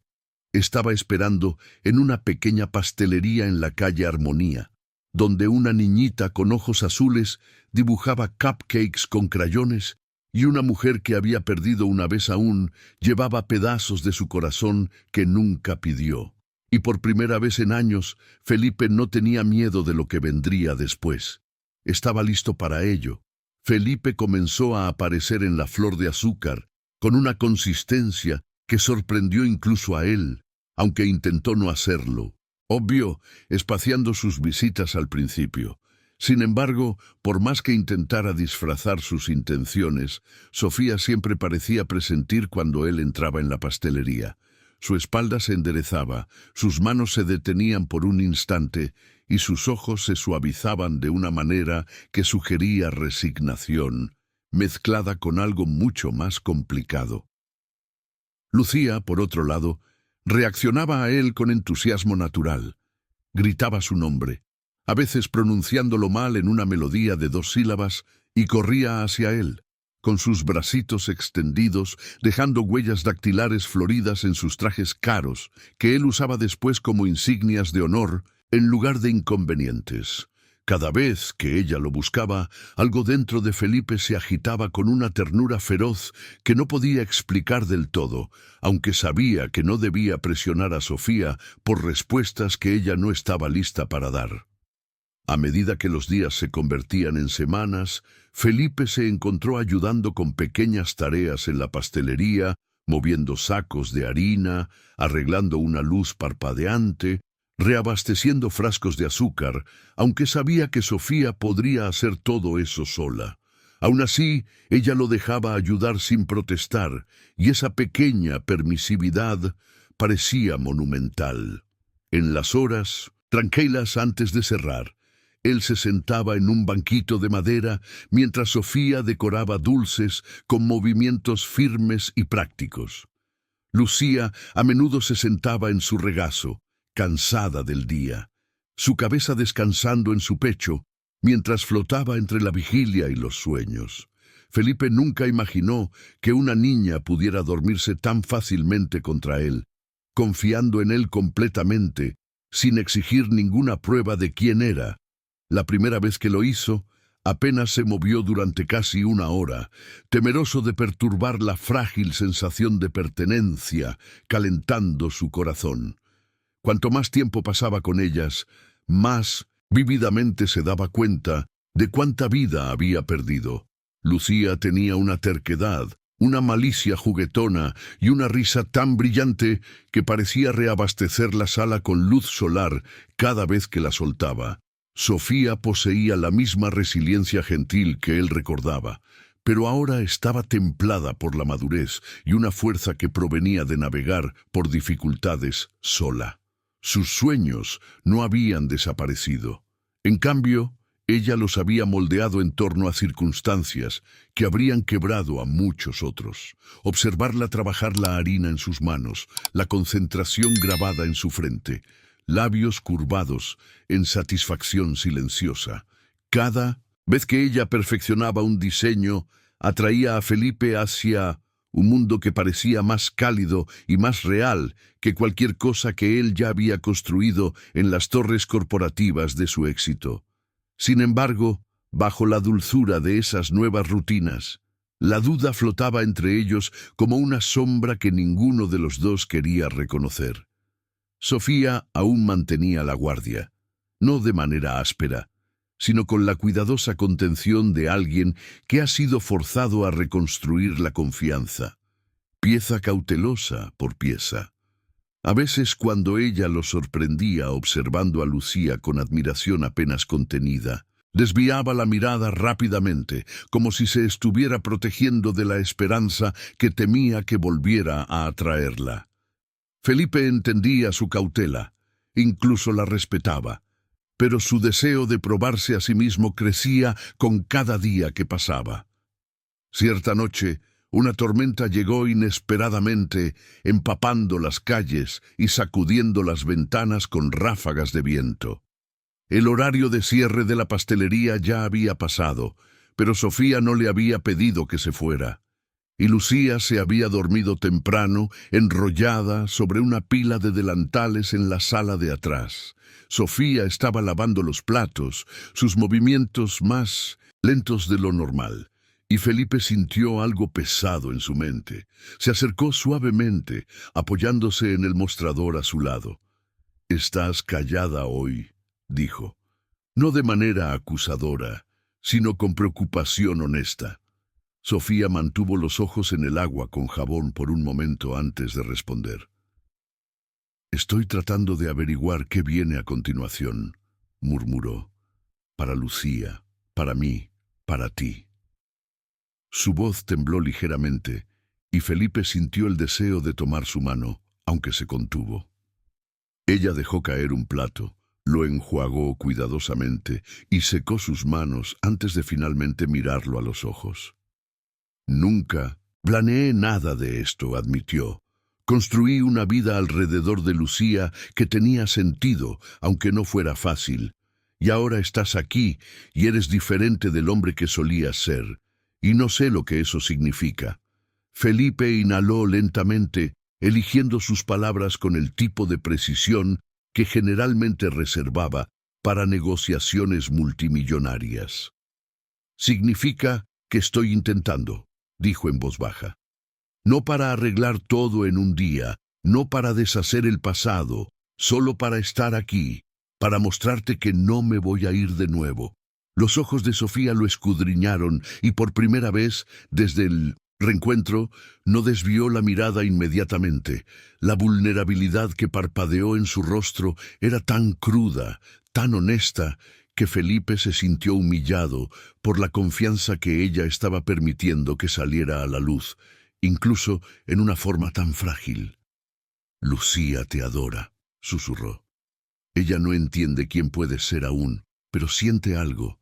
Speaker 1: Estaba esperando en una pequeña pastelería en la calle Armonía, donde una niñita con ojos azules dibujaba cupcakes con crayones y una mujer que había perdido una vez aún llevaba pedazos de su corazón que nunca pidió. Y por primera vez en años, Felipe no tenía miedo de lo que vendría después. Estaba listo para ello. Felipe comenzó a aparecer en la flor de azúcar, con una consistencia que sorprendió incluso a él, aunque intentó no hacerlo. Obvio, espaciando sus visitas al principio. Sin embargo, por más que intentara disfrazar sus intenciones, Sofía siempre parecía presentir cuando él entraba en la pastelería. Su espalda se enderezaba, sus manos se detenían por un instante y sus ojos se suavizaban de una manera que sugería resignación, mezclada con algo mucho más complicado. Lucía, por otro lado, reaccionaba a él con entusiasmo natural. Gritaba su nombre, a veces pronunciándolo mal en una melodía de 2 sílabas, y corría hacia él, con sus bracitos extendidos, dejando huellas dactilares floridas en sus trajes caros, que él usaba después como insignias de honor, en lugar de inconvenientes. Cada vez que ella lo buscaba, algo dentro de Felipe se agitaba con una ternura feroz que no podía explicar del todo, aunque sabía que no debía presionar a Sofía por respuestas que ella no estaba lista para dar. A medida que los días se convertían en semanas, Felipe se encontró ayudando con pequeñas tareas en la pastelería, moviendo sacos de harina, arreglando una luz parpadeante, reabasteciendo frascos de azúcar, aunque sabía que Sofía podría hacer todo eso sola. Aún así, ella lo dejaba ayudar sin protestar, y esa pequeña permisividad parecía monumental. En las horas tranquilas antes de cerrar, él se sentaba en un banquito de madera mientras Sofía decoraba dulces con movimientos firmes y prácticos. Lucía a menudo se sentaba en su regazo, cansada del día, su cabeza descansando en su pecho, mientras flotaba entre la vigilia y los sueños. Felipe nunca imaginó que una niña pudiera dormirse tan fácilmente contra él, confiando en él completamente, sin exigir ninguna prueba de quién era. La primera vez que lo hizo, apenas se movió durante casi 1 hora, temeroso de perturbar la frágil sensación de pertenencia, calentando su corazón. Cuanto más tiempo pasaba con ellas, más vívidamente se daba cuenta de cuánta vida había perdido. Lucía tenía una terquedad, una malicia juguetona y una risa tan brillante que parecía reabastecer la sala con luz solar cada vez que la soltaba. Sofía poseía la misma resiliencia gentil que él recordaba, pero ahora estaba templada por la madurez y una fuerza que provenía de navegar por dificultades sola. Sus sueños no habían desaparecido. En cambio, ella los había moldeado en torno a circunstancias que habrían quebrado a muchos otros. Observarla trabajar la harina en sus manos, la concentración grabada en su frente, labios curvados en satisfacción silenciosa. Cada vez que ella perfeccionaba un diseño, atraía a Felipe hacia un mundo que parecía más cálido y más real que cualquier cosa que él ya había construido en las torres corporativas de su éxito. Sin embargo, bajo la dulzura de esas nuevas rutinas, la duda flotaba entre ellos como una sombra que ninguno de los dos quería reconocer. Sofía aún mantenía la guardia, no de manera áspera, sino con la cuidadosa contención de alguien que ha sido forzado a reconstruir la confianza, pieza cautelosa por pieza. A veces, cuando ella lo sorprendía observando a Lucía con admiración apenas contenida, desviaba la mirada rápidamente, como si se estuviera protegiendo de la esperanza que temía que volviera a atraerla. Felipe entendía su cautela, incluso la respetaba, pero su deseo de probarse a sí mismo crecía con cada día que pasaba. Cierta noche, una tormenta llegó inesperadamente, empapando las calles y sacudiendo las ventanas con ráfagas de viento. El horario de cierre de la pastelería ya había pasado, pero Sofía no le había pedido que se fuera. Y Lucía se había dormido temprano, enrollada sobre una pila de delantales en la sala de atrás. Sofía estaba lavando los platos, sus movimientos más lentos de lo normal, y Felipe sintió algo pesado en su mente. Se acercó suavemente, apoyándose en el mostrador a su lado. «Estás callada hoy», dijo, no de manera acusadora, sino con preocupación honesta. Sofía mantuvo los ojos en el agua con jabón por un momento antes de responder. «Estoy tratando de averiguar qué viene a continuación», murmuró. «Para Lucía, para mí, para ti». Su voz tembló ligeramente, y Felipe sintió el deseo de tomar su mano, aunque se contuvo. Ella dejó caer un plato, lo enjuagó cuidadosamente y secó sus manos antes de finalmente mirarlo a los ojos. «Nunca planeé nada de esto», admitió. «Construí una vida alrededor de Lucía que tenía sentido, aunque no fuera fácil. Y ahora estás aquí y eres diferente del hombre que solías ser. Y no sé lo que eso significa». Felipe inhaló lentamente, eligiendo sus palabras con el tipo de precisión que generalmente reservaba para negociaciones multimillonarias. «Significa que estoy intentando», dijo en voz baja. «No para arreglar todo en un día, no para deshacer el pasado, solo para estar aquí, para mostrarte que no me voy a ir de nuevo». Los ojos de Sofía lo escudriñaron y por primera vez, desde el reencuentro, no desvió la mirada inmediatamente. La vulnerabilidad que parpadeó en su rostro era tan cruda, tan honesta, que Felipe se sintió humillado por la confianza que ella estaba permitiendo que saliera a la luz, incluso en una forma tan frágil. «Lucía te adora», susurró. «Ella no entiende quién puedes ser aún, pero siente algo.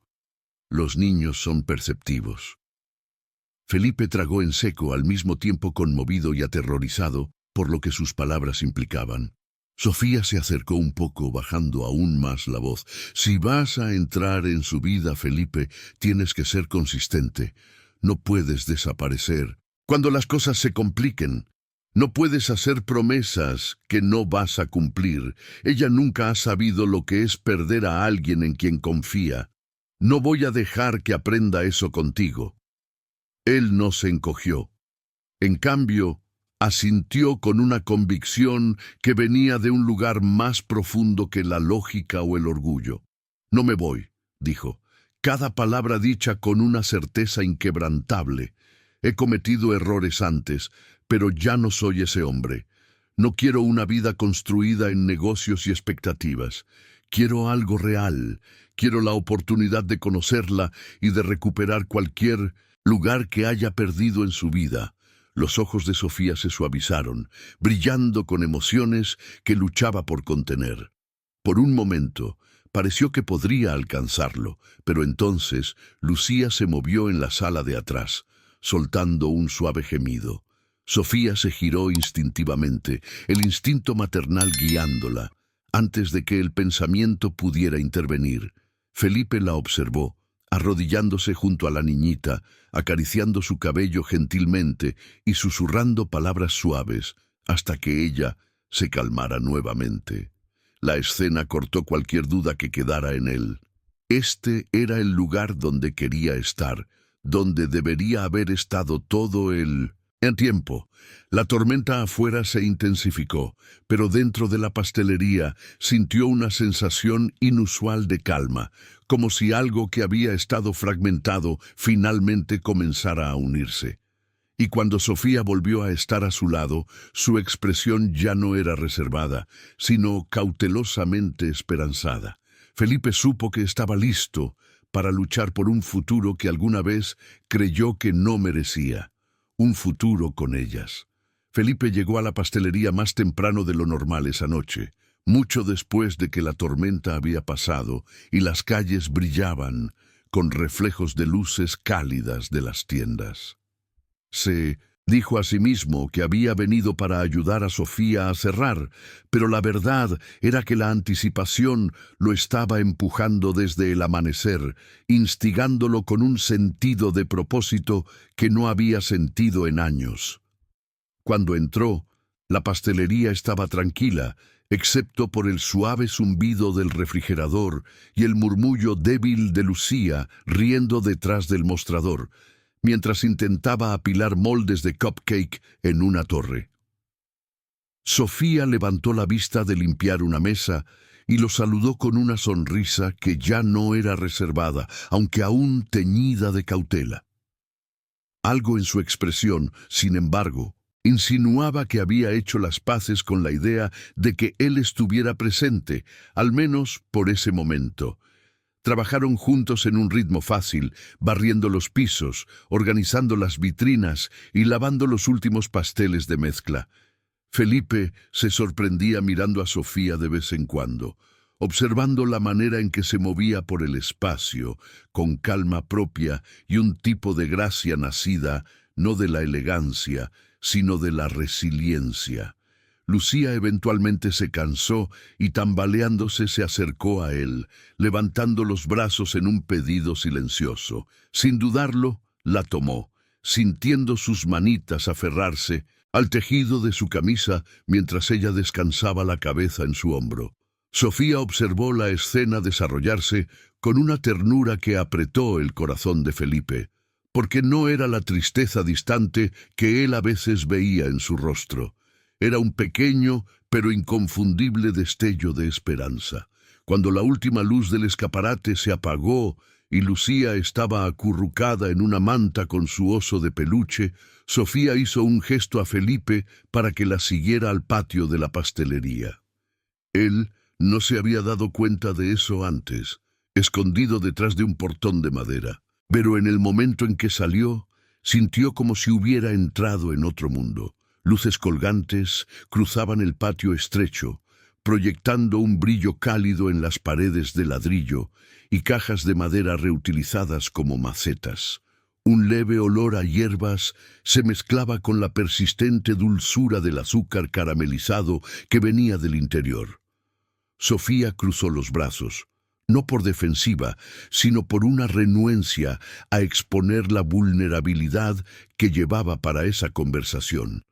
Speaker 1: Los niños son perceptivos». Felipe tragó en seco, al mismo tiempo conmovido y aterrorizado por lo que sus palabras implicaban. Sofía se acercó un poco, bajando aún más la voz. «Si vas a entrar en su vida, Felipe, tienes que ser consistente. No puedes desaparecer cuando las cosas se compliquen. No puedes hacer promesas que no vas a cumplir. Ella nunca ha sabido lo que es perder a alguien en quien confía. No voy a dejar que aprenda eso contigo». Él no se encogió. En cambio, asintió con una convicción que venía de un lugar más profundo que la lógica o el orgullo. «No me voy», dijo, cada palabra dicha con una certeza inquebrantable. «He cometido errores antes, pero ya no soy ese hombre. No quiero una vida construida en negocios y expectativas. Quiero algo real. Quiero la oportunidad de conocerla y de recuperar cualquier lugar que haya perdido en su vida. Los ojos de Sofía se suavizaron, brillando con emociones que luchaba por contener. Por un momento, pareció que podría alcanzarlo, pero entonces Lucía se movió en la sala de atrás, soltando un suave gemido. Sofía se giró instintivamente, el instinto maternal guiándola. Antes de que el pensamiento pudiera intervenir, Felipe la observó, arrodillándose junto a la niñita, acariciando su cabello gentilmente y susurrando palabras suaves hasta que ella se calmara nuevamente. La escena cortó cualquier duda que quedara en él. Este era el lugar donde quería estar, donde debería haber estado todo el tiempo. La tormenta afuera se intensificó, pero dentro de la pastelería sintió una sensación inusual de calma, como si algo que había estado fragmentado finalmente comenzara a unirse. Y cuando Sofía volvió a estar a su lado, su expresión ya no era reservada, sino cautelosamente esperanzada. Felipe supo que estaba listo para luchar por un futuro que alguna vez creyó que no merecía. Un futuro con ellas. Felipe llegó a la pastelería más temprano de lo normal esa noche, mucho después de que la tormenta había pasado y las calles brillaban con reflejos de luces cálidas de las tiendas. Se dijo a sí mismo que había venido para ayudar a Sofía a cerrar, pero la verdad era que la anticipación lo estaba empujando desde el amanecer, instigándolo con un sentido de propósito que no había sentido en años. Cuando entró, la pastelería estaba tranquila, excepto por el suave zumbido del refrigerador y el murmullo débil de Lucía riendo detrás del mostrador, mientras intentaba apilar moldes de cupcake en una torre. Sofía levantó la vista de limpiar una mesa y lo saludó con una sonrisa que ya no era reservada, aunque aún teñida de cautela. Algo en su expresión, sin embargo, insinuaba que había hecho las paces con la idea de que él estuviera presente, al menos por ese momento. Trabajaron juntos en un ritmo fácil, barriendo los pisos, organizando las vitrinas y lavando los últimos pasteles de mezcla. Felipe se sorprendía mirando a Sofía de vez en cuando, observando la manera en que se movía por el espacio, con calma propia y un tipo de gracia nacida no de la elegancia, sino de la resiliencia. Lucía eventualmente se cansó y tambaleándose se acercó a él, levantando los brazos en un pedido silencioso. Sin dudarlo, la tomó, sintiendo sus manitas aferrarse al tejido de su camisa mientras ella descansaba la cabeza en su hombro. Sofía observó la escena desarrollarse con una ternura que apretó el corazón de Felipe, porque no era la tristeza distante que él a veces veía en su rostro. Era un pequeño pero inconfundible destello de esperanza. Cuando la última luz del escaparate se apagó y Lucía estaba acurrucada en una manta con su oso de peluche, Sofía hizo un gesto a Felipe para que la siguiera al patio de la pastelería. Él no se había dado cuenta de eso antes, escondido detrás de un portón de madera, pero en el momento en que salió, sintió como si hubiera entrado en otro mundo. Luces colgantes cruzaban el patio estrecho, proyectando un brillo cálido en las paredes de ladrillo y cajas de madera reutilizadas como macetas. Un leve olor a hierbas se mezclaba con la persistente dulzura del azúcar caramelizado que venía del interior. Sofía cruzó los brazos, no por defensiva, sino por una renuencia a exponer la vulnerabilidad que llevaba para esa conversación.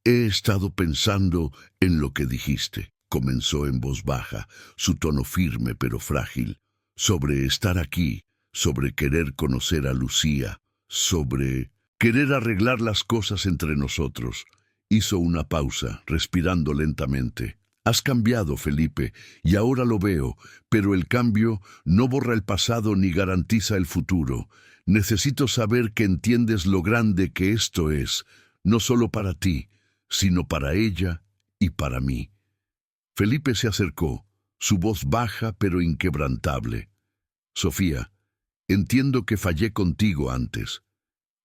Speaker 1: «He estado pensando en lo que dijiste», comenzó en voz baja, su tono firme pero frágil, sobre estar aquí, sobre querer conocer a Lucía, sobre querer arreglar las cosas entre nosotros. Hizo una pausa, respirando lentamente. «Has cambiado, Felipe, y ahora lo veo, pero el cambio no borra el pasado ni garantiza el futuro. Necesito saber que entiendes lo grande que esto es, no solo para ti, sino para ella y para mí». Felipe se acercó, su voz baja pero inquebrantable. Sofía, entiendo que fallé contigo antes.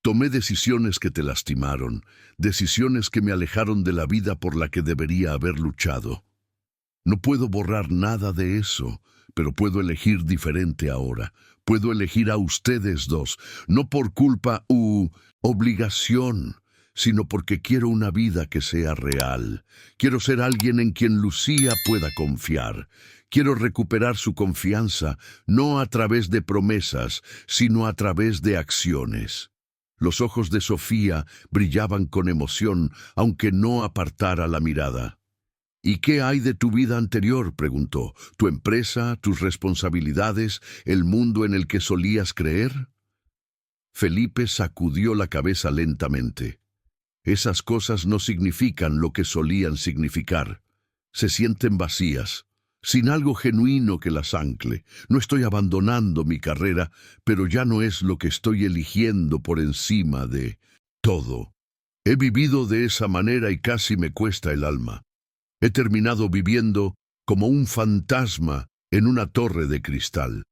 Speaker 1: Tomé decisiones que te lastimaron, decisiones que me alejaron de la vida por la que debería haber luchado. No puedo borrar nada de eso, pero puedo elegir diferente ahora. Puedo elegir a ustedes dos, no por culpa u obligación, sino porque quiero una vida que sea real. Quiero ser alguien en quien Lucía pueda confiar. Quiero recuperar su confianza, no a través de promesas, sino a través de acciones. Los ojos de Sofía brillaban con emoción, aunque no apartara la mirada. ¿Y qué hay de tu vida anterior?, preguntó. ¿Tu empresa, tus responsabilidades, el mundo en el que solías creer? Felipe sacudió la cabeza lentamente. Esas cosas no significan lo que solían significar. Se sienten vacías, sin algo genuino que las ancle. No estoy abandonando mi carrera, pero ya no es lo que estoy eligiendo por encima de todo. He vivido de esa manera y casi me cuesta el alma. He terminado viviendo como un fantasma en una torre de cristal.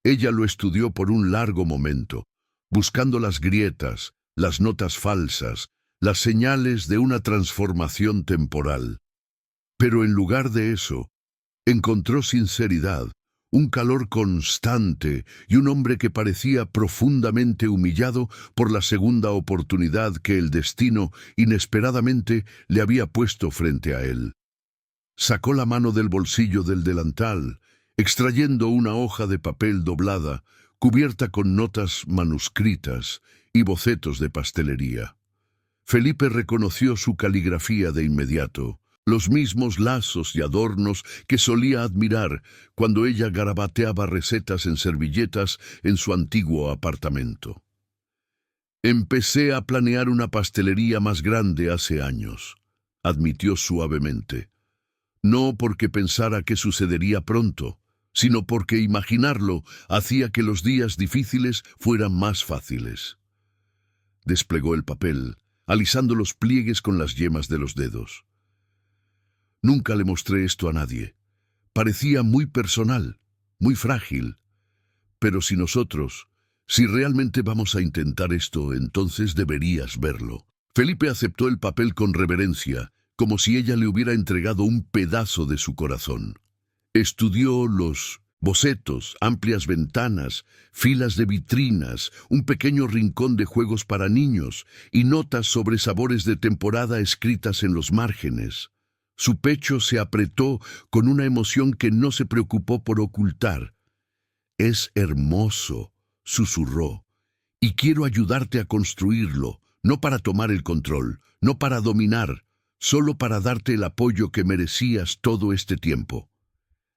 Speaker 1: Ella lo estudió por un largo momento, buscando las grietas, las notas falsas, las señales de una transformación temporal. Pero en lugar de eso, encontró sinceridad, un calor constante y un hombre que parecía profundamente humillado por la segunda oportunidad que el destino inesperadamente le había puesto frente a él. Sacó la mano del bolsillo del delantal, extrayendo una hoja de papel doblada, cubierta con notas manuscritas y bocetos de pastelería. Felipe reconoció su caligrafía de inmediato, los mismos lazos y adornos que solía admirar cuando ella garabateaba recetas en servilletas en su antiguo apartamento. Empecé a planear una pastelería más grande hace años, admitió suavemente. No porque pensara que sucedería pronto, sino porque imaginarlo hacía que los días difíciles fueran más fáciles. Desplegó el papel, alisando los pliegues con las yemas de los dedos. Nunca le mostré esto a nadie. Parecía muy personal, muy frágil. Pero si realmente vamos a intentar esto, entonces deberías verlo. Felipe aceptó el papel con reverencia, como si ella le hubiera entregado un pedazo de su corazón. Estudió los bocetos, amplias ventanas, filas de vitrinas, un pequeño rincón de juegos para niños y notas sobre sabores de temporada escritas en los márgenes. Su pecho se apretó con una emoción que no se preocupó por ocultar. «Es hermoso», susurró, «y quiero ayudarte a construirlo, no para tomar el control, no para dominar, solo para darte el apoyo que merecías todo este tiempo».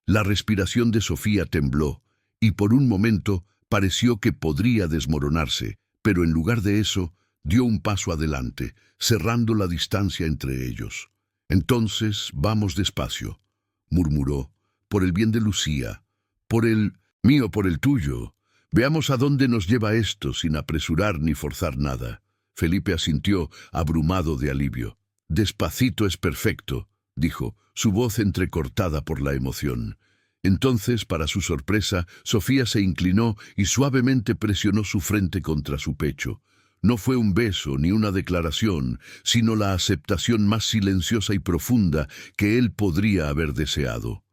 Speaker 1: La respiración de Sofía tembló, y por un momento pareció que podría desmoronarse, pero en lugar de eso, dio un paso adelante, cerrando la distancia entre ellos. «Entonces, vamos despacio», murmuró, «por el bien de Lucía, por el mío, por el tuyo. Veamos a dónde nos lleva esto sin apresurar ni forzar nada». Felipe asintió, abrumado de alivio. «Despacito es perfecto», dijo, su voz entrecortada por la emoción. Entonces, para su sorpresa, Sofía se inclinó y suavemente presionó su frente contra su pecho. No fue un beso ni una declaración, sino la aceptación más silenciosa y profunda que él podría haber deseado.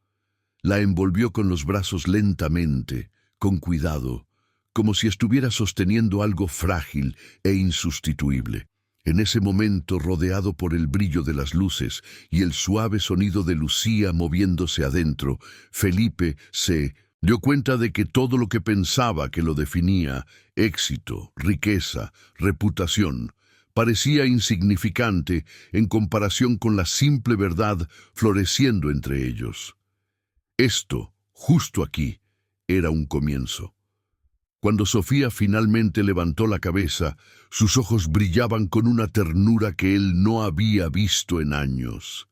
Speaker 1: La envolvió con los brazos lentamente, con cuidado, como si estuviera sosteniendo algo frágil e insustituible. En ese momento, rodeado por el brillo de las luces y el suave sonido de Lucía moviéndose adentro, Felipe se dio cuenta de que todo lo que pensaba que lo definía, éxito, riqueza, reputación, parecía insignificante en comparación con la simple verdad floreciendo entre ellos. Esto, justo aquí, era un comienzo. Cuando Sofía finalmente levantó la cabeza, sus ojos brillaban con una ternura que él no había visto en años.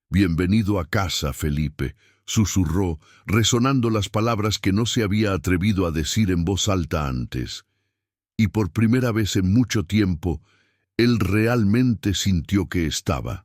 Speaker 1: «Bienvenido a casa, Felipe», susurró, resonando las palabras que no se había atrevido a decir en voz alta antes. Y por primera vez en mucho tiempo, él realmente sintió que estaba